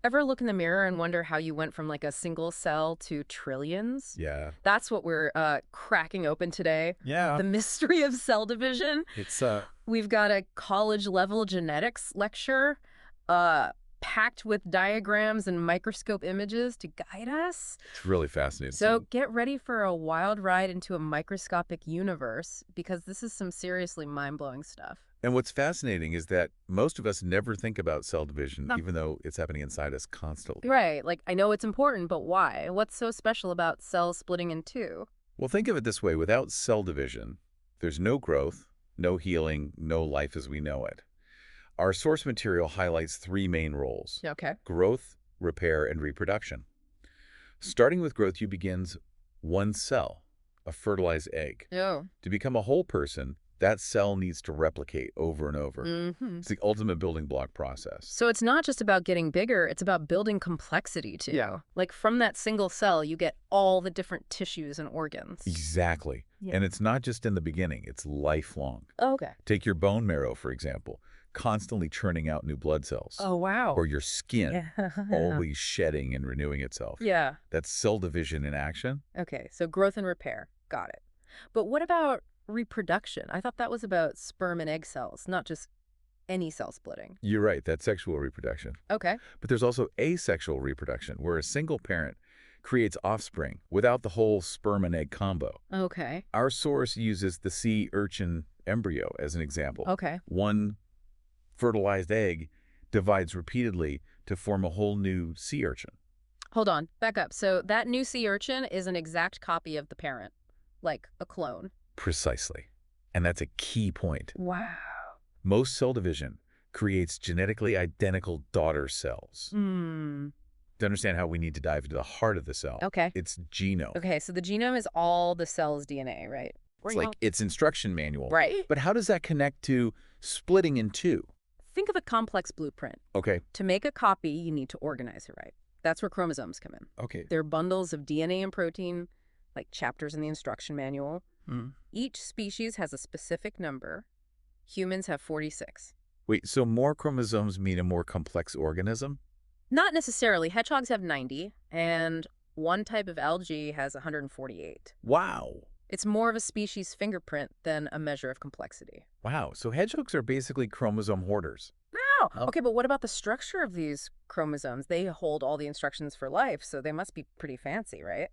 Ever look in the mirror and wonder how you went from like a single cell to trillions? Yeah. That's what we're cracking open today. Yeah. The mystery of cell division. It's We've got a college-level genetics lecture uh, packed with diagrams and microscope images to guide us. it's really fascinating. So get ready for a wild ride into a microscopic universe because this is some seriously mind-blowing stuff. And what's fascinating is that most of us never think about cell division, No. even though it's happening inside us constantly. Right, like I know it's important, but why? What's so special about cells splitting in two? Well, think of it this way. Without cell division, there's no growth, no healing, no life as we know it. Our source material highlights three main roles: Okay. growth, repair, and reproduction. Starting with growth, you begins one cell, a fertilized egg. Oh. To become a whole person, that cell needs to replicate over and over. Mm-hmm. It's the ultimate building block process. So it's not just about getting bigger, it's about building complexity too. Yeah. Like from that single cell, you get all the different tissues and organs. Exactly. Yeah. And it's not just in the beginning, it's lifelong. Okay. Take your bone marrow, for example, constantly churning out new blood cells. Oh, wow. Or your skin, Yeah. always shedding and renewing itself. Yeah. That's cell division in action. Okay, so growth and repair. Got it. But what about reproduction? I thought that was about sperm and egg cells, not just any cell splitting. You're right, that's sexual reproduction. Okay. But there's also asexual reproduction, where a single parent creates offspring without the whole sperm and egg combo. Okay. Our source uses the sea urchin embryo as an example. Okay. One fertilized egg divides repeatedly to form a whole new sea urchin. Hold on, back up. So that new sea urchin is an exact copy of the parent, like a clone. Precisely. And that's a key point. Wow. Most cell division creates genetically identical daughter cells. Hmm. To understand how we need to dive into the heart of the cell, Okay. its genome. Okay, so the genome is all the cell's DNA, right? It's like its instruction manual. Right. But how does that connect to splitting in two? Think of a complex blueprint. Okay. To make a copy, you need to organize it right. That's where chromosomes come in. Okay. They're bundles of DNA and protein, like chapters in the instruction manual. Each species has a specific number. Humans have 46. Wait, so more chromosomes mean a more complex organism? Not necessarily. Hedgehogs have 90, and one type of algae has 148. Wow. It's more of a species fingerprint than a measure of complexity. Wow. So hedgehogs are basically chromosome hoarders. No! Oh. Okay, but what about the structure of these chromosomes? They hold all the instructions for life, so they must be pretty fancy, right?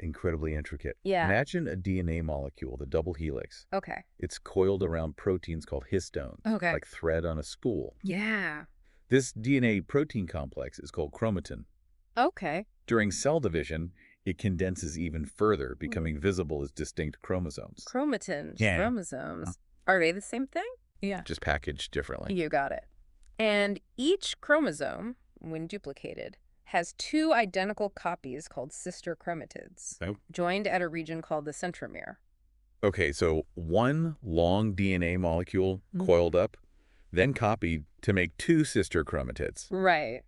Incredibly intricate. Yeah. Imagine a DNA molecule, the double helix. Okay. It's coiled around proteins called histones, Okay. like thread on a spool. Yeah. This DNA protein complex is called chromatin. Okay. During cell division, it condenses even further, becoming visible as distinct chromosomes. Chromatin, Yeah. chromosomes. Are they the same thing? Yeah. Just packaged differently. You got it. And each chromosome, when duplicated, has two identical copies called sister chromatids, Oh. joined at a region called the centromere. Okay, so one long DNA molecule coiled up, then copied to make two sister chromatids. Right.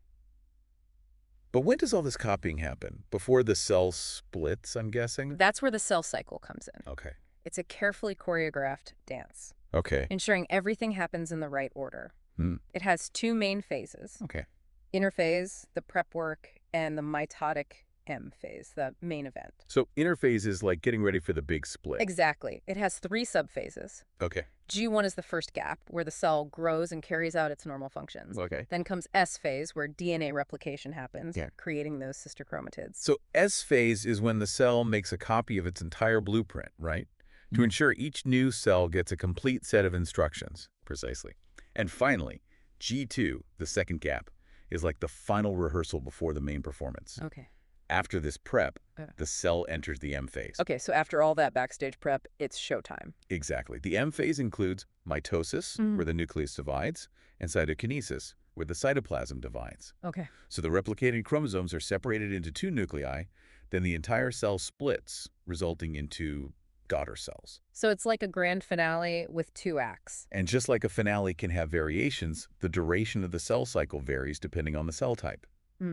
But when does all this copying happen? Before the cell splits, I'm guessing? That's where the cell cycle comes in. Okay. It's a carefully choreographed dance, Okay. ensuring everything happens in the right order. It has two main phases. Okay. Interphase, the prep work, and the mitotic M phase, the main event. So interphase is like getting ready for the big split. Exactly. It has three subphases. Okay. G1 is the first gap, where the cell grows and carries out its normal functions. Okay. Then comes S phase, where DNA replication happens, Yeah. creating those sister chromatids. So S phase is when the cell makes a copy of its entire blueprint, right? To ensure each new cell gets a complete set of instructions. Precisely. And finally, G2, the second gap, is like the final rehearsal before the main performance. Okay. After this prep, the cell enters the M phase. Okay, so after all that backstage prep, it's showtime. Exactly. The M phase includes mitosis, where the nucleus divides, and cytokinesis, where the cytoplasm divides. Okay. So the replicated chromosomes are separated into two nuclei, then the entire cell splits, resulting into daughter cells. So it's like a grand finale with two acts. And just like a finale can have variations, the duration of the cell cycle varies depending on the cell type.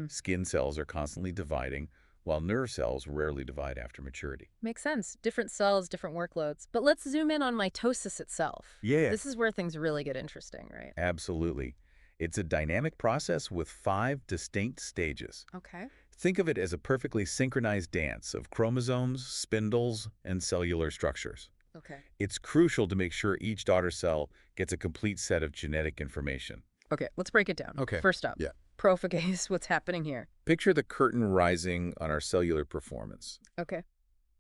Skin cells are constantly dividing, while nerve cells rarely divide after maturity. Makes sense. Different cells, different workloads. But let's zoom in on mitosis itself. Yeah. This is where things really get interesting, right? Absolutely. It's a dynamic process with 5 distinct stages. Okay. Think of it as a perfectly synchronized dance of chromosomes, spindles, and cellular structures. Okay. It's crucial to make sure each daughter cell gets a complete set of genetic information. Okay, let's break it down. Okay. First up, Yeah. prophagase, what's happening here? Picture the curtain rising on our cellular performance. Okay.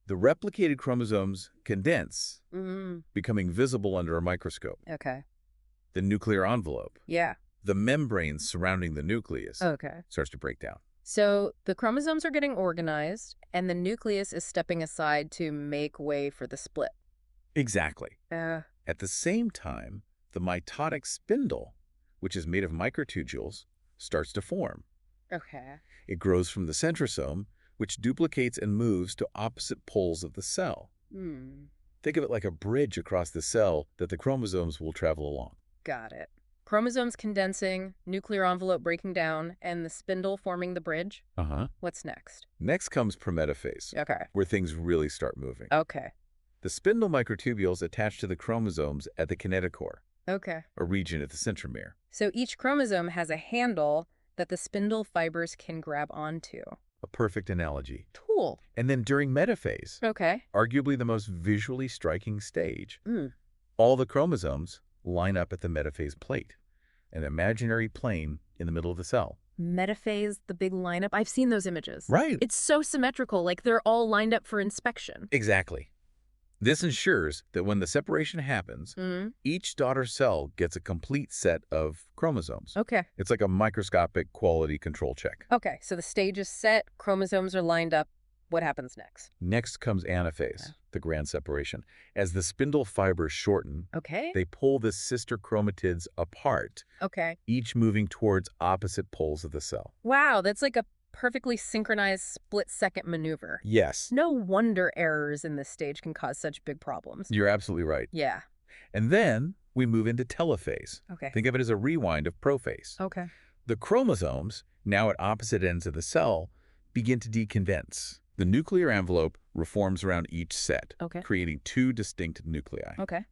The replicated chromosomes condense, Mm, becoming visible under a microscope. okay. The nuclear envelope, Yeah. the membrane surrounding the nucleus, Okay. starts to break down. So the chromosomes are getting organized, and the nucleus is stepping aside to make way for the split. Exactly. Uh, At the same time, the mitotic spindle, which is made of microtubules, starts to form. okay. It grows from the centrosome, which duplicates and moves to opposite poles of the cell. Hmm. Think of it like a bridge across the cell that the chromosomes will travel along. Got it. Chromosomes condensing, nuclear envelope breaking down, and the spindle forming the bridge. What's next? Next comes prometaphase, Okay. where things really start moving. Okay. The spindle microtubules attach to the chromosomes at the kinetochore, Okay. a region at the centromere. So each chromosome has a handle that the spindle fibers can grab onto. A perfect analogy. Cool. And then during metaphase, Okay. arguably the most visually striking stage, Mm. all the chromosomes line up at the metaphase plate, an imaginary plane in the middle of the cell. Metaphase, the big lineup. I've seen those images. Right. It's so symmetrical, like they're all lined up for inspection. Exactly. This ensures that when the separation happens, Mm. each daughter cell gets a complete set of chromosomes. Okay. It's like a microscopic quality control check. Okay, so the stage is set, chromosomes are lined up. What happens next? Next comes anaphase, the grand separation. As the spindle fibers shorten, Okay. they pull the sister chromatids apart, Okay. each moving towards opposite poles of the cell. Wow, that's like a perfectly synchronized split-second maneuver. Yes, No wonder errors in this stage can cause such big problems. you're absolutely right. Yeah. And then we move into telophase. Okay. Think of it as a rewind of prophase. Okay. The chromosomes, now at opposite ends of the cell, begin to decondense. The nuclear envelope reforms around each set, Okay. creating 2 distinct nuclei. Okay.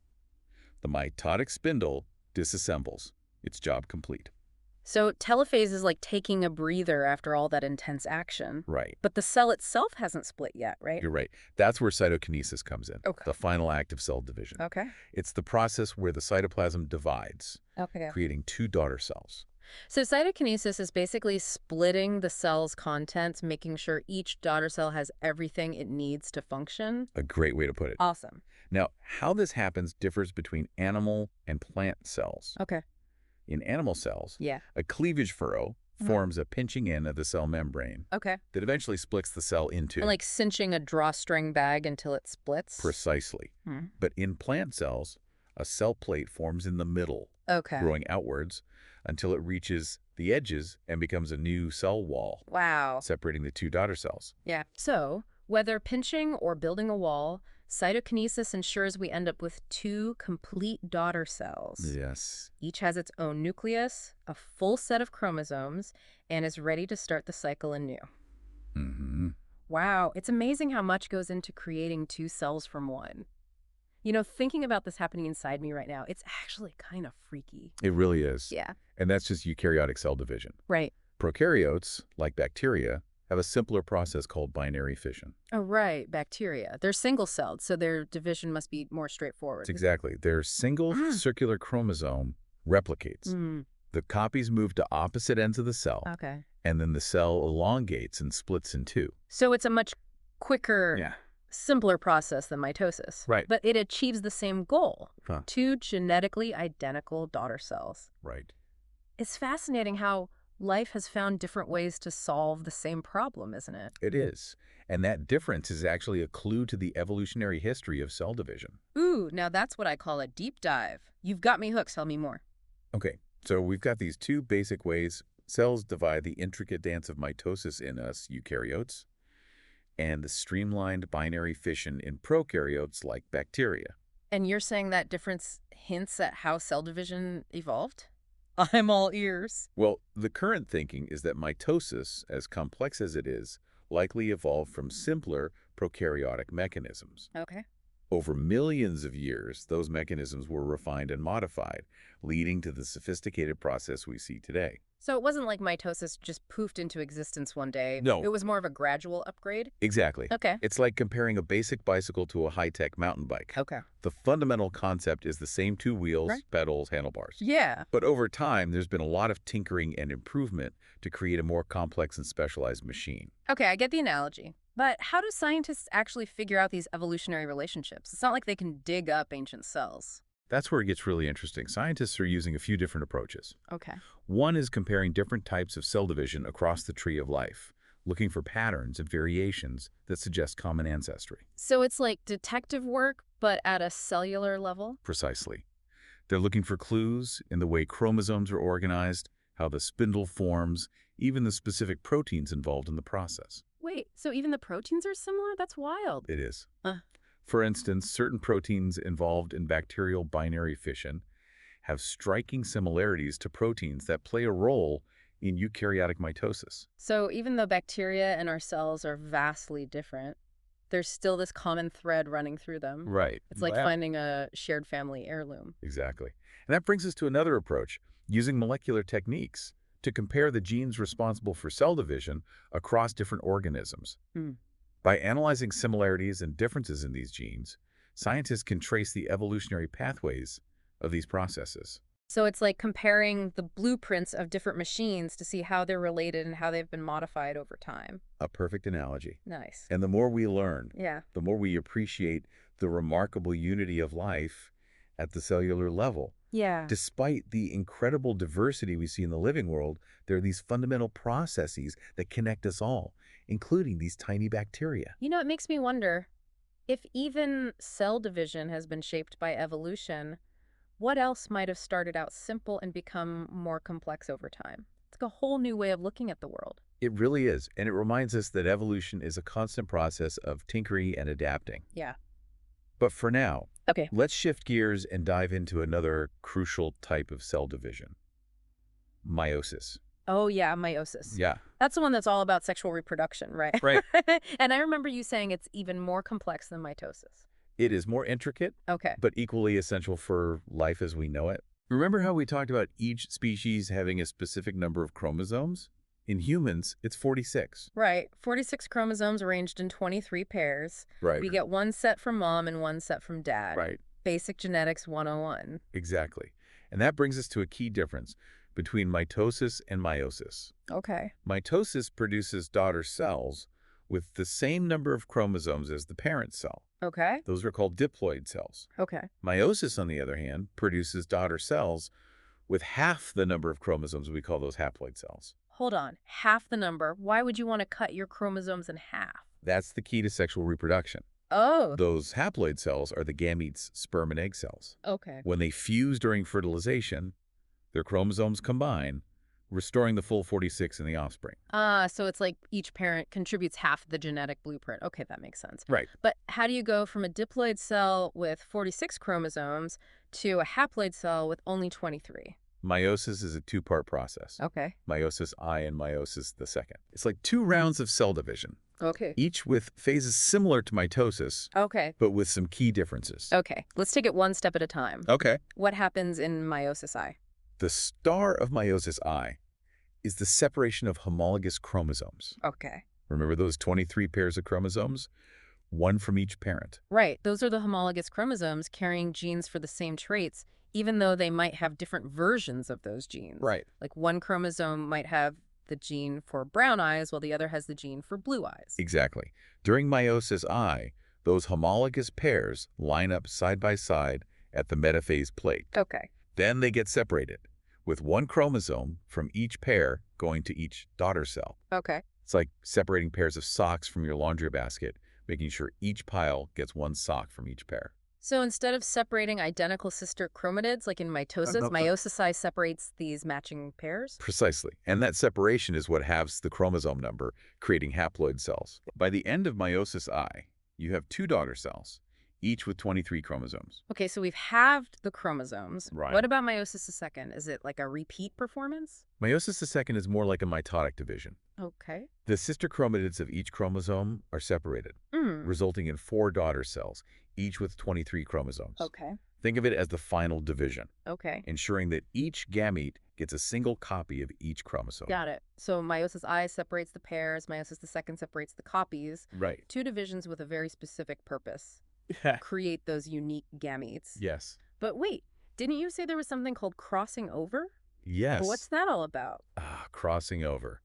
The mitotic spindle disassembles. Its job complete. So telophase is like taking a breather after all that intense action. Right. But the cell itself hasn't split yet, right? You're right. That's where cytokinesis comes in, Okay. the final act of cell division. Okay. It's the process where the cytoplasm divides, Okay. creating 2 daughter cells. So cytokinesis is basically splitting the cell's contents, making sure each daughter cell has everything it needs to function. A great way to put it. Awesome. Now, how this happens differs between animal and plant cells. Okay. In animal cells, Yeah. a cleavage furrow forms a pinching in of the cell membrane Okay. that eventually splits the cell into. And like cinching a drawstring bag until it splits. Precisely. Hmm. But in plant cells, a cell plate forms in the middle, Okay. growing outwards until it reaches the edges and becomes a new cell wall, Wow. separating the 2 daughter cells. Yeah. So whether pinching or building a wall, cytokinesis ensures we end up with 2 complete daughter cells. Yes. Each has its own nucleus, a full set of chromosomes, and is ready to start the cycle anew. Mm-hmm. Wow, it's amazing how much goes into creating 2 cells from one. You know, thinking about this happening inside me right now, it's actually kind of freaky. It really is. Yeah. And that's just eukaryotic cell division. Right. Prokaryotes, like bacteria, have a simpler process called binary fission. Oh, right. Bacteria. They're single-celled, so their division must be more straightforward. Exactly. Their single circular chromosome replicates. Mm. The copies move to opposite ends of the cell, Okay. and then the cell elongates and splits in 2. So it's a much quicker, simpler process than mitosis. Right. But it achieves the same goal. Huh. 2 genetically identical daughter cells. Right. It's fascinating how life has found different ways to solve the same problem, isn't it? It is. And that difference is actually a clue to the evolutionary history of cell division. Ooh, now that's what I call a deep dive. You've got me hooked. Tell me more. Okay, so we've got these 2 basic ways cells divide: the intricate dance of mitosis in us eukaryotes and the streamlined binary fission in prokaryotes like bacteria. And you're saying that difference hints at how cell division evolved? I'm all ears. Well, the current thinking is that mitosis, as complex as it is, likely evolved from simpler prokaryotic mechanisms. Okay. Over millions of years, those mechanisms were refined and modified, leading to the sophisticated process we see today. So it wasn't like mitosis just poofed into existence one day. No. It was more of a gradual upgrade? Exactly. Okay. It's like comparing a basic bicycle to a high-tech mountain bike. Okay. The fundamental concept is the same two wheels, Right. pedals, handlebars. Yeah. But over time, there's been a lot of tinkering and improvement to create a more complex and specialized machine. Okay, I get the analogy. But how do scientists actually figure out these evolutionary relationships? It's not like they can dig up ancient cells. That's where it gets really interesting. Scientists are using a few different approaches. Okay. One is comparing different types of cell division across the tree of life, looking for patterns and variations that suggest common ancestry. So it's like detective work, but at a cellular level? Precisely. They're looking for clues in the way chromosomes are organized, how the spindle forms, even the specific proteins involved in the process. Wait, so even the proteins are similar? That's wild. It is. Uh. For instance, certain proteins involved in bacterial binary fission have striking similarities to proteins that play a role in eukaryotic mitosis. So even though bacteria and our cells are vastly different, there's still this common thread running through them. Right. It's like finding a shared family heirloom. Exactly. And that brings us to another approach, using molecular techniques to compare the genes responsible for cell division across different organisms. By analyzing similarities and differences in these genes, scientists can trace the evolutionary pathways of these processes. So it's like comparing the blueprints of different machines to see how they're related and how they've been modified over time. A perfect analogy. Nice. And the more we learn, Yeah. the more we appreciate the remarkable unity of life at the cellular level. Yeah. Despite the incredible diversity we see in the living world, there are these fundamental processes that connect us all, including these tiny bacteria. You know, it makes me wonder, if even cell division has been shaped by evolution, what else might have started out simple and become more complex over time? It's like a whole new way of looking at the world. It really is, and it reminds us that evolution is a constant process of tinkering and adapting. Yeah. But for now, Okay. let's shift gears and dive into another crucial type of cell division: meiosis. Oh, yeah, meiosis. Yeah. That's the one that's all about sexual reproduction, right? Right. And I remember you saying it's even more complex than mitosis. It is more intricate, Okay. but equally essential for life as we know it. Remember how we talked about each species having a specific number of chromosomes? In humans, it's 46. Right. 46 chromosomes arranged in 23 pairs. Right. We get one set from mom and one set from dad. Right. Basic genetics 101. Exactly. And that brings us to a key difference between mitosis and meiosis. Okay. Mitosis produces daughter cells with the same number of chromosomes as the parent cell. Okay. Those are called diploid cells. Okay. Meiosis, on the other hand, produces daughter cells with half the number of chromosomes. We call those haploid cells. Hold on. Half the number. Why would you want to cut your chromosomes in half? That's the key to sexual reproduction. Oh. Those haploid cells are the gametes' sperm and egg cells. Okay. When they fuse during fertilization, their chromosomes combine, restoring the full 46 in the offspring. So it's like each parent contributes half the genetic blueprint. Okay, that makes sense. Right. But how do you go from a diploid cell with 46 chromosomes to a haploid cell with only 23? Meiosis is a two-part process. Okay. Meiosis I and meiosis the second. It's like two rounds of cell division, Okay. each with phases similar to mitosis, Okay. but with some key differences. Okay. Let's take it one step at a time. Okay. What happens in meiosis I? The star of meiosis I is the separation of homologous chromosomes. Okay. Remember those 23 pairs of chromosomes? One from each parent. Right. Those are the homologous chromosomes carrying genes for the same traits, even though they might have different versions of those genes. Right. Like one chromosome might have the gene for brown eyes while the other has the gene for blue eyes. Exactly. During meiosis I, those homologous pairs line up side by side at the metaphase plate. Okay. Then they get separated, with one chromosome from each pair going to each daughter cell. Okay. It's like separating pairs of socks from your laundry basket, making sure each pile gets one sock from each pair. So instead of separating identical sister chromatids like in mitosis, meiosis I separates these matching pairs? Precisely. And that separation is what halves the chromosome number, creating haploid cells. By the end of meiosis I, you have two daughter cells, each with 23 chromosomes. Okay, so we've halved the chromosomes. Right. What about meiosis II? Is it like a repeat performance? Meiosis II is more like a mitotic division. Okay. The sister chromatids of each chromosome are separated, resulting in 4 daughter cells, each with 23 chromosomes. Okay. Think of it as the final division, Okay. ensuring that each gamete gets a single copy of each chromosome. Got it. So meiosis I separates the pairs, meiosis II separates the copies. Right. Two divisions with a very specific purpose. Yeah. Create those unique gametes. Yes. But wait, didn't you say there was something called crossing over? What's Yes. that all about? Crossing over.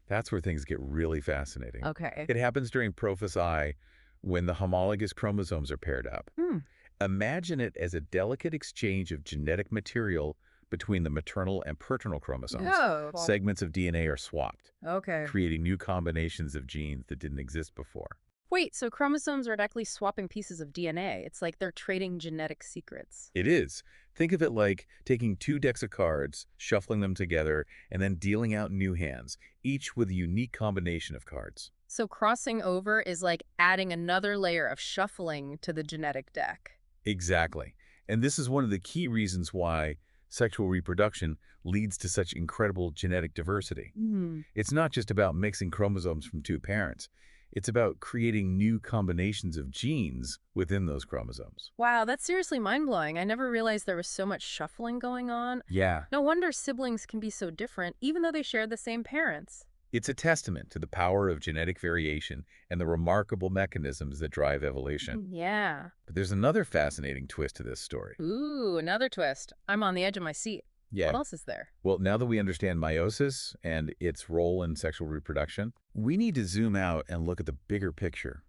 That's where things get really fascinating. Okay. It happens during Prophus I when the homologous chromosomes are paired up. Hmm. Imagine it as a delicate exchange of genetic material between the maternal and paternal chromosomes. Oh. Segments of DNA are swapped, Okay. creating new combinations of genes that didn't exist before. Wait, so chromosomes are actually swapping pieces of DNA. It's like they're trading genetic secrets. It is. Think of it like taking two decks of cards, shuffling them together, and then dealing out new hands, each with a unique combination of cards. So crossing over is like adding another layer of shuffling to the genetic deck. Exactly. And this is one of the key reasons why sexual reproduction leads to such incredible genetic diversity. Hmm. It's not just about mixing chromosomes from two parents. It's about creating new combinations of genes within those chromosomes. Wow, that's seriously mind-blowing. I never realized there was so much shuffling going on. Yeah. No wonder siblings can be so different, even though they share the same parents. It's a testament to the power of genetic variation and the remarkable mechanisms that drive evolution. Yeah. But there's another fascinating twist to this story. Ooh, another twist. I'm on the edge of my seat. Yeah. What else is there? Well, now that we understand meiosis and its role in sexual reproduction, we need to zoom out and look at the bigger picture.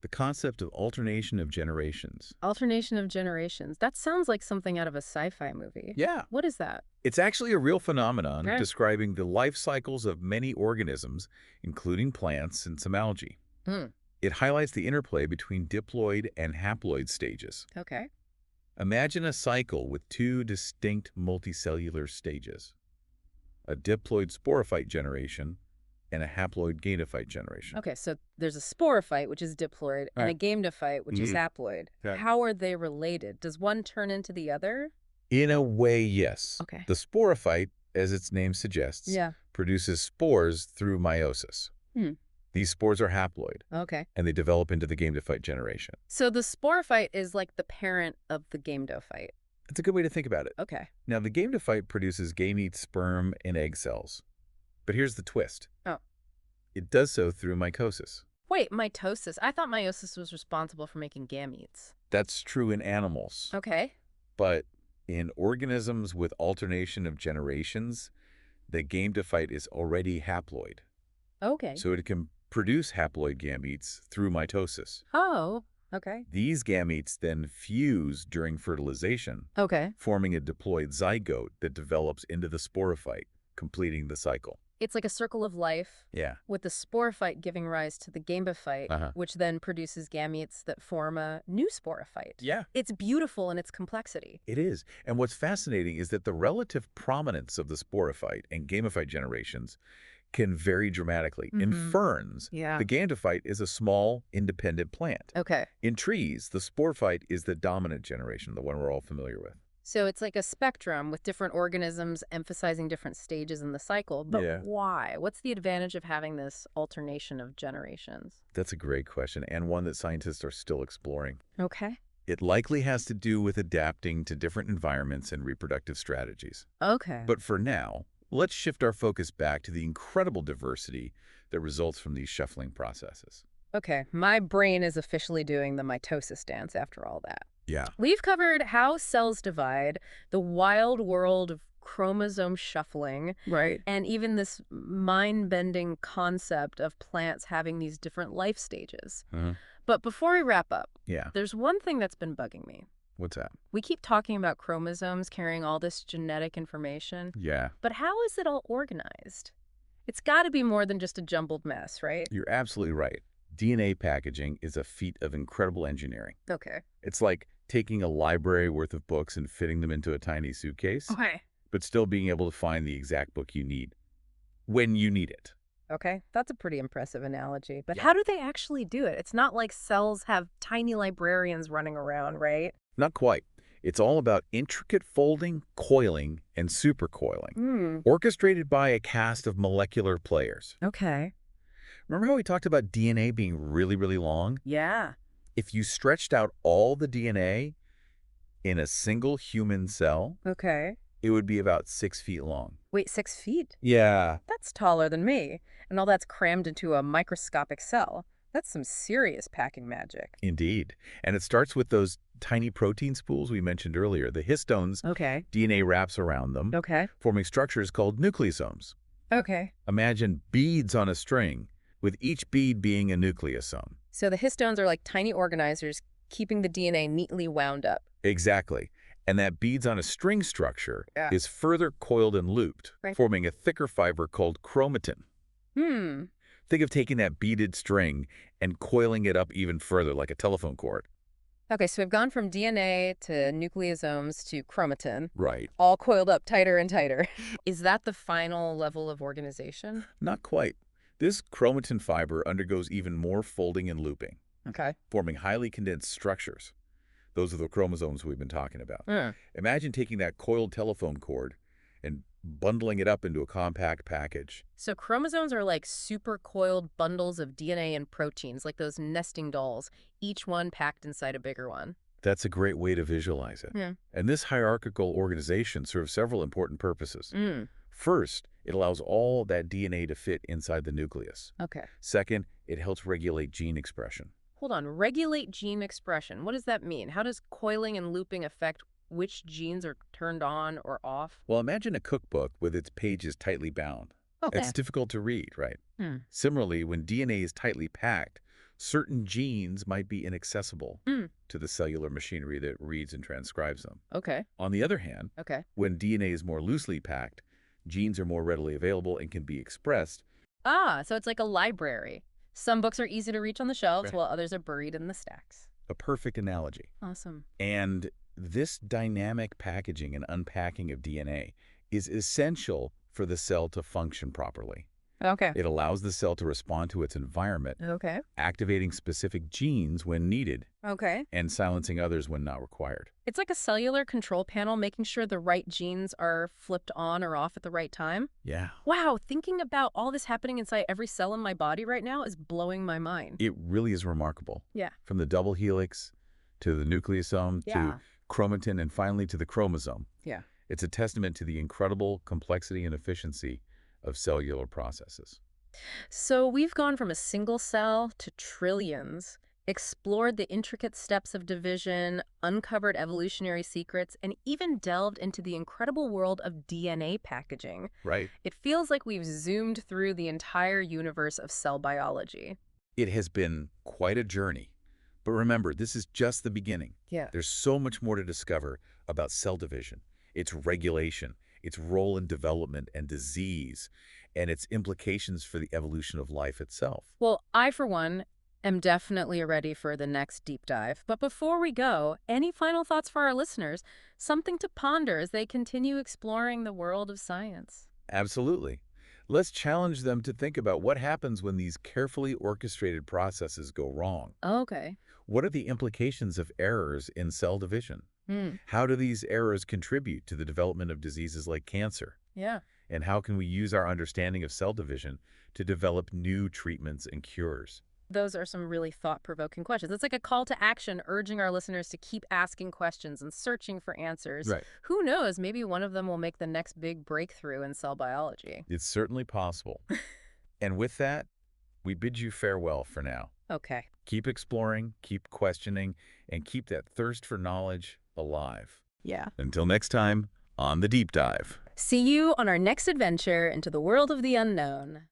The concept of alternation of generations. Alternation of generations. That sounds like something out of a sci-fi movie. Yeah. What is that? It's actually a real phenomenon Right. describing the life cycles of many organisms, including plants and some algae. Hmm. It highlights the interplay between diploid and haploid stages. Okay. Imagine a cycle with two distinct multicellular stages, a diploid sporophyte generation and a haploid gametophyte generation. Okay, so there's a sporophyte, which is diploid, and a Right. gametophyte, which is haploid. Okay. How are they related? Does one turn into the other? In a way, yes. Okay. The sporophyte, as its name suggests, Yeah. produces spores through meiosis. Hmm. These spores are haploid, Okay. and they develop into the gametophyte generation. So the sporophyte is like the parent of the gametophyte. That's a good way to think about it. Okay. Now, the gametophyte produces gamete, sperm, and egg cells. But here's the twist. Oh. It does so through mitosis. Wait, mitosis. I thought meiosis was responsible for making gametes. That's true in animals. Okay. But in organisms with alternation of generations, the gametophyte is already haploid. Okay. So it can produce haploid gametes through mitosis. Oh, okay. These gametes then fuse during fertilization, Okay. forming a diploid zygote that develops into the sporophyte, completing the cycle. It's like a circle of life, Yeah. with the sporophyte giving rise to the gametophyte, which then produces gametes that form a new sporophyte. Yeah. It's beautiful in its complexity. It is. And what's fascinating is that the relative prominence of the sporophyte and gametophyte generations can vary dramatically. In ferns, Yeah. the gametophyte is a small, independent plant. Okay. In trees, the sporophyte is the dominant generation, the one we're all familiar with. So it's like a spectrum with different organisms emphasizing different stages in the cycle. But Yeah. why? What's the advantage of having this alternation of generations? That's a great question, and one that scientists are still exploring. Okay. It likely has to do with adapting to different environments and reproductive strategies. Okay. But for now, let's shift our focus back to the incredible diversity that results from these shuffling processes. Okay, my brain is officially doing the mitosis dance after all that. Yeah. We've covered how cells divide, the wild world of chromosome shuffling, Right. and even this mind-bending concept of plants having these different life stages. But before we wrap up, Yeah. there's one thing that's been bugging me. What's that? We keep talking about chromosomes carrying all this genetic information, Yeah. but how is it all organized? It's got to be more than just a jumbled mess, right? You're absolutely right. DNA packaging is a feat of incredible engineering. Okay. It's like taking a library worth of books and fitting them into a tiny suitcase, Okay. but still being able to find the exact book you need when you need it. Okay, that's a pretty impressive analogy. But Yeah. how do they actually do it? It's not like cells have tiny librarians running around, right? Not quite. It's all about intricate folding, coiling, and supercoiling, orchestrated by a cast of molecular players. Okay. Remember how we talked about DNA being really, really long? Yeah. If you stretched out all the DNA, In a single human cell, Okay. it would be about 6 feet long. Wait, 6 feet? Yeah, That's taller than me. And all that's crammed into a microscopic cell. That's some serious packing magic. indeed. And it starts with those tiny protein spools we mentioned earlier. The histones, Okay. DNA wraps around them, Okay. forming structures called nucleosomes. Okay. Imagine beads on a string, with each bead being a nucleosome. So the histones are like tiny organizers keeping the DNA neatly wound up. Exactly. And that beads on a string structure Yeah. is further coiled and looped, Right. forming a thicker fiber called chromatin. Hmm. Think of taking that beaded string and coiling it up even further, like a telephone cord. Okay, so we've gone from DNA to nucleosomes to chromatin, Right. all coiled up tighter and tighter. Is that the final level of organization? Not quite. This chromatin fiber undergoes even more folding and looping, Okay. forming highly condensed structures. Those are the chromosomes we've been talking about. Hmm. Imagine taking that coiled telephone cord and bundling it up into a compact package. So chromosomes are like super coiled bundles of DNA and proteins, like those nesting dolls, each one packed inside a bigger one. That's a great way to visualize it. Yeah. And this hierarchical organization serves several important purposes. Mm. First, it allows all that DNA to fit inside the nucleus. Okay. Second, it helps regulate gene expression. Hold on. Regulate gene expression. What does that mean? How does coiling and looping affect which genes are turned on or off? Well, imagine a cookbook with its pages tightly bound. Okay. It's difficult to read, right? Hmm. Similarly, when DNA is tightly packed, certain genes might be inaccessible Mm. to the cellular machinery that reads and transcribes them. Okay. On the other hand, Okay. when DNA is more loosely packed, genes are more readily available and can be expressed. Ah, so it's like a library. Some books are easy to reach on the shelves, Right. while others are buried in the stacks. A perfect analogy. Awesome. And this dynamic packaging and unpacking of DNA is essential for the cell to function properly. Okay. It allows the cell to respond to its environment, Okay. activating specific genes when needed Okay. and silencing others when not required. It's like a cellular control panel making sure the right genes are flipped on or off at the right time. Yeah. Wow, thinking about all this happening inside every cell in my body right now is blowing my mind. It really is remarkable. Yeah. From the double helix to the nucleosome Yeah. to chromatin and finally to the chromosome. Yeah. It's a testament to the incredible complexity and efficiency of cellular processes. So we've gone from a single cell to trillions, explored the intricate steps of division, uncovered evolutionary secrets, and even delved into the incredible world of DNA packaging. Right. It feels like we've zoomed through the entire universe of cell biology. It has been quite a journey. But remember, this is just the beginning. Yeah. There's so much more to discover about cell division, its regulation, its role in development and disease, and its implications for the evolution of life itself. Well, I, for one, am definitely ready for the next deep dive. But before we go, any final thoughts for our listeners? Something to ponder as they continue exploring the world of science. Absolutely. Let's challenge them to think about what happens when these carefully orchestrated processes go wrong. Okay. What are the implications of errors in cell division? Hmm. How do these errors contribute to the development of diseases like cancer? Yeah. And how can we use our understanding of cell division to develop new treatments and cures? Those are some really thought-provoking questions. It's like a call to action, urging our listeners to keep asking questions and searching for answers. Right. Who knows, maybe one of them will make the next big breakthrough in cell biology. It's certainly possible. And with that, we bid you farewell for now. Okay. Keep exploring, keep questioning, and keep that thirst for knowledge alive. Yeah. Until next time, on The Deep Dive. See you on our next adventure into the world of the unknown.